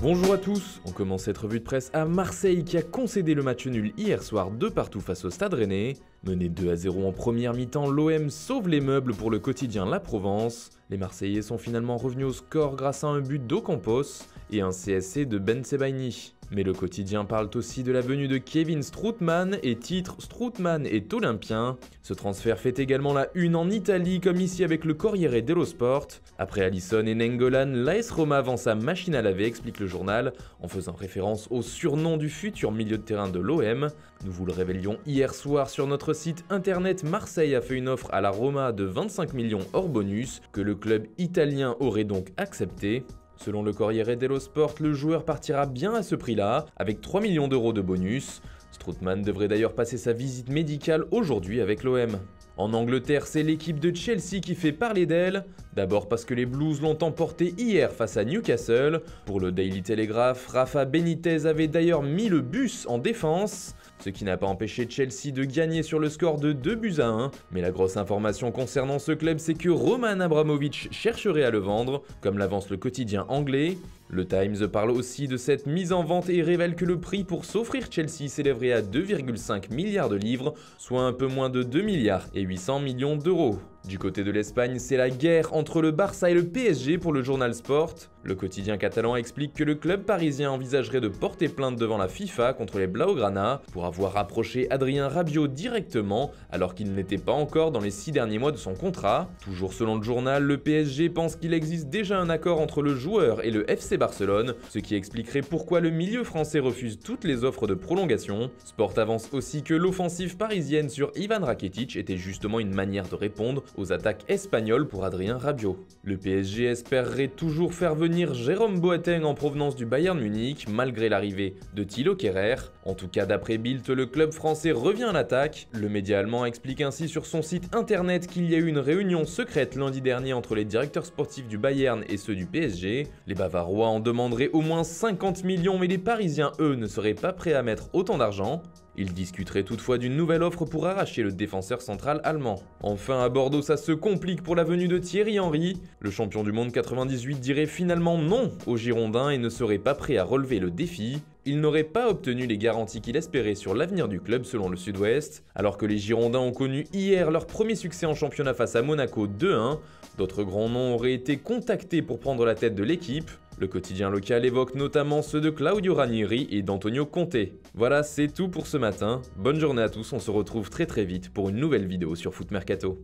Bonjour à tous, on commence cette revue de presse à Marseille qui a concédé le match nul hier soir de partout face au Stade Rennais. Mené 2-0 en première mi-temps, l'OM sauve les meubles pour le quotidien La Provence. Les Marseillais sont finalement revenus au score grâce à un but d'Ocampos et un CSC de Ben Sebaini. Mais le quotidien parle aussi de la venue de Kevin Strootman et titre Strootman est olympien. Ce transfert fait également la une en Italie comme ici avec le Corriere dello Sport. Après Alisson et Nainggolan, l'AS Roma vend sa machine à laver, explique le journal, en faisant référence au surnom du futur milieu de terrain de l'OM. Nous vous le révélions hier soir sur notre site internet. Marseille a fait une offre à la Roma de 25 millions hors bonus que le club italien aurait donc accepté. Selon le Corriere dello Sport, le joueur partira bien à ce prix-là, avec 3 millions d'euros de bonus. Strootman devrait d'ailleurs passer sa visite médicale aujourd'hui avec l'OM. En Angleterre, c'est l'équipe de Chelsea qui fait parler d'elle. D'abord parce que les Blues l'ont emporté hier face à Newcastle. Pour le Daily Telegraph, Rafa Benitez avait d'ailleurs mis le bus en défense, ce qui n'a pas empêché Chelsea de gagner sur le score de 2-1. Mais la grosse information concernant ce club, c'est que Roman Abramovich chercherait à le vendre, comme l'avance le quotidien anglais. Le Times parle aussi de cette mise en vente et révèle que le prix pour s'offrir Chelsea s'élèverait à 2,5 milliards de livres, soit un peu moins de 2 milliards et 800 millions d'euros. Du côté de l'Espagne, c'est la guerre entre le Barça et le PSG pour le journal Sport. Le quotidien catalan explique que le club parisien envisagerait de porter plainte devant la FIFA contre les Blaugrana pour avoir approché Adrien Rabiot directement alors qu'il n'était pas encore dans les 6 derniers mois de son contrat. Toujours selon le journal, le PSG pense qu'il existe déjà un accord entre le joueur et le FC Barcelone, ce qui expliquerait pourquoi le milieu français refuse toutes les offres de prolongation. Sport avance aussi que l'offensive parisienne sur Ivan Rakitic était justement une manière de répondre aux attaques espagnoles pour Adrien Rabiot. Le PSG espérerait toujours faire venir Jérôme Boateng en provenance du Bayern Munich, malgré l'arrivée de Thilo Kehrer. En tout cas, d'après Bild, le club français revient à l'attaque. Le média allemand explique ainsi sur son site internet qu'il y a eu une réunion secrète lundi dernier entre les directeurs sportifs du Bayern et ceux du PSG. Les Bavarois en demanderaient au moins 50 millions, mais les Parisiens, eux, ne seraient pas prêts à mettre autant d'argent. Ils discuteraient toutefois d'une nouvelle offre pour arracher le défenseur central allemand. Enfin, à Bordeaux, ça se complique pour la venue de Thierry Henry. Le champion du monde 98 dirait finalement non aux Girondins et ne serait pas prêt à relever le défi. Il n'aurait pas obtenu les garanties qu'il espérait sur l'avenir du club selon le Sud-Ouest. Alors que les Girondins ont connu hier leur premier succès en championnat face à Monaco 2-1, d'autres grands noms auraient été contactés pour prendre la tête de l'équipe. Le quotidien local évoque notamment ceux de Claudio Ranieri et d'Antonio Conte. Voilà, c'est tout pour ce matin. Bonne journée à tous, on se retrouve très vite pour une nouvelle vidéo sur Foot Mercato.